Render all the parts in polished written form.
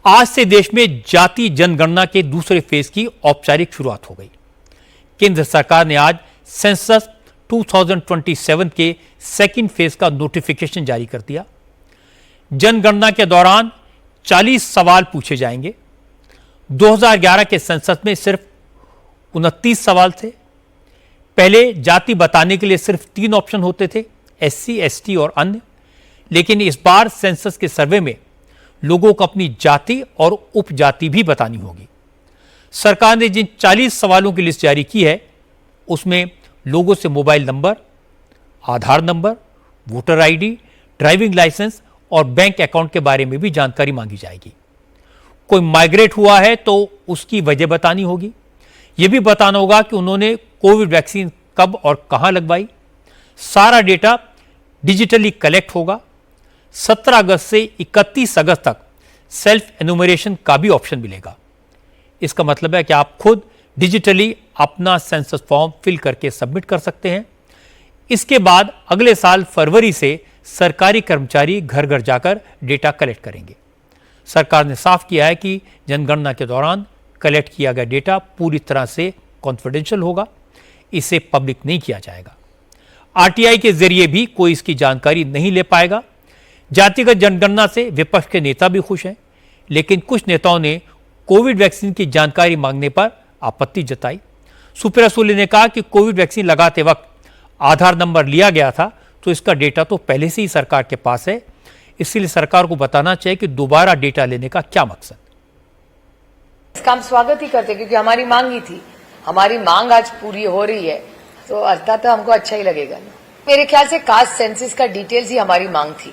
आज से देश में जाति जनगणना के दूसरे फेज की औपचारिक शुरुआत हो गई। केंद्र सरकार ने आज सेंसस 2027 के सेकंड फेज का नोटिफिकेशन जारी कर दिया। जनगणना के दौरान 40 सवाल पूछे जाएंगे। 2011 के सेंसस में सिर्फ 29 सवाल थे। पहले जाति बताने के लिए सिर्फ 3 ऑप्शन होते थे, एससी, एसटी और अन्य। लेकिन इस बार सेंसस के सर्वे में लोगों को अपनी जाति और उपजाति भी बतानी होगी। सरकार ने जिन 40 सवालों की लिस्ट जारी की है, उसमें लोगों से mobile number, Aadhaar number, voter ID, driving licence और बैंक अकाउंट के बारे में भी जानकारी मांगी जाएगी। कोई माइग्रेट हुआ है तो उसकी वजह बतानी होगी। यह भी बताना होगा कि उन्होंने कोविड वैक्सीन कब और कहां लगवाई। सारा डेटा डिजिटली कलेक्ट होगा। 17 अगस्त से 31 अगस्त तक सेल्फ एनुमरेशन का भी ऑप्शन मिलेगा। इसका मतलब है कि आप खुद डिजिटली अपना सेंसस फॉर्म फिल करके सबमिट कर सकते हैं। इसके बाद अगले साल फरवरी से सरकारी कर्मचारी घर घर जाकर डेटा कलेक्ट करेंगे। सरकार ने साफ किया है कि जनगणना के दौरान कलेक्ट किया गया डेटा पूरी तरह से कॉन्फिडेंशियल होगा, इसे पब्लिक नहीं किया जाएगा। आरटीआई के जरिए भी कोई इसकी जानकारी नहीं ले पाएगा। जातिगत जनगणना से विपक्ष के नेता भी खुश हैं, लेकिन कुछ नेताओं ने कोविड वैक्सीन की जानकारी मांगने पर आपत्ति जताई। सुप्रिया सुले ने कहा कि कोविड वैक्सीन लगाते वक्त आधार नंबर लिया गया था, तो इसका डेटा तो पहले से ही सरकार के पास है, इसलिए सरकार को बताना चाहिए कि दोबारा डेटा लेने का क्या मकसद। इसका हम स्वागत ही करते, क्योंकि हमारी मांग ही थी। हमारी मांग आज पूरी हो रही है, तो अर्थात तो हमको अच्छा ही लगेगा ना। मेरे ख्याल से कास्ट सेंसस का डिटेल्स ही हमारी मांग थी,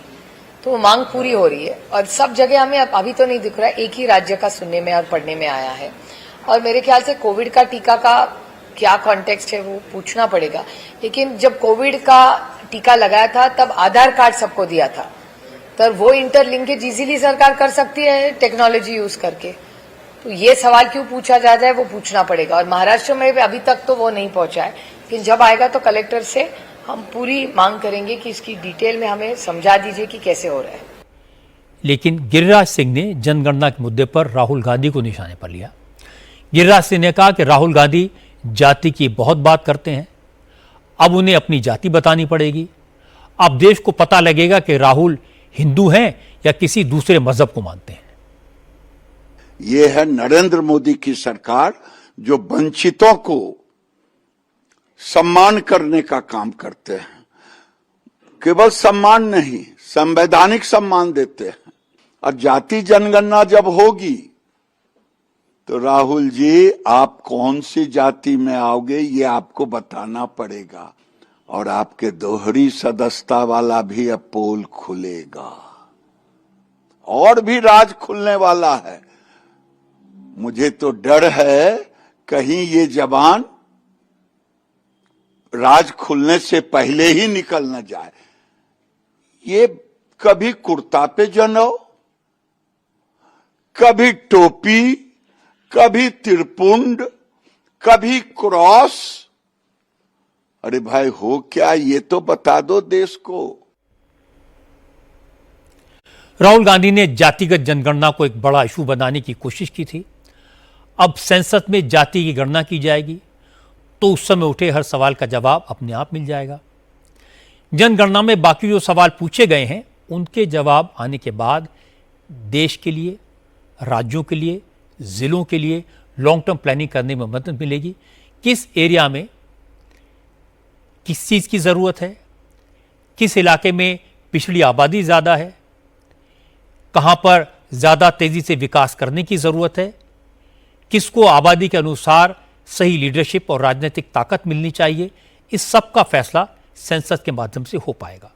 तो वो मांग पूरी हो रही है। और सब जगह हमें अभी तो नहीं दिख रहा है, एक ही राज्य का सुनने में और पढ़ने में आया है। और मेरे ख्याल से कोविड का टीका का क्या कॉन्टेक्स्ट है वो पूछना पड़ेगा। लेकिन जब कोविड का टीका लगाया था तब आधार कार्ड सबको दिया था, तो वो इंटरलिंकेज इजीली सरकार कर सकती है टेक्नोलॉजी यूज करके। तो ये सवाल क्यों पूछा जा रहा है वो पूछना पड़ेगा। और महाराष्ट्र में अभी तक तो वो नहीं पहुंचा है, लेकिन जब आएगा तो कलेक्टर से हम पूरी मांग करेंगे कि इसकी डिटेल में हमें समझा दीजिए कि कैसे हो रहा है। लेकिन गिरिराज सिंह ने जनगणना के मुद्दे पर राहुल गांधी को निशाने पर लिया। गिरिराज सिंह ने कहा कि राहुल गांधी जाति की बहुत बात करते हैं, अब उन्हें अपनी जाति बतानी पड़ेगी। अब देश को पता लगेगा कि राहुल हिंदू हैं या किसी दूसरे मजहब को मानते हैं। ये है नरेंद्र मोदी की सरकार जो वंचितों को सम्मान करने का काम करते हैं। केवल सम्मान नहीं, संवैधानिक सम्मान देते हैं। और जाति जनगणना जब होगी तो राहुल जी आप कौन सी जाति में आओगे ये आपको बताना पड़ेगा। और आपके दोहरी सदस्यता वाला भी अब पोल खुलेगा, और भी राज खुलने वाला है। मुझे तो डर है कहीं ये जबान राज खुलने से पहले ही निकल न जाए। ये कभी कुर्ता पे जनेऊ, कभी टोपी, कभी त्रिपुंड, कभी क्रॉस। अरे भाई हो क्या, ये तो बता दो देश को। राहुल गांधी ने जातिगत जनगणना को एक बड़ा इशू बनाने की कोशिश की थी। अब सेंसस में जाति की गणना की जाएगी तो उस समय उठे हर सवाल का जवाब अपने आप मिल जाएगा। जनगणना में बाकी जो सवाल पूछे गए हैं उनके जवाब आने के बाद देश के लिए, राज्यों के लिए, जिलों के लिए लॉन्ग टर्म प्लानिंग करने में मदद मिलेगी। किस एरिया में किस चीज़ की ज़रूरत है, किस इलाके में पिछड़ी आबादी ज़्यादा है, कहाँ पर ज़्यादा तेज़ी से विकास करने की ज़रूरत है, किसको आबादी के अनुसार सही लीडरशिप और राजनीतिक ताकत मिलनी चाहिए, इस सब का फैसला सेंसस के माध्यम से हो पाएगा।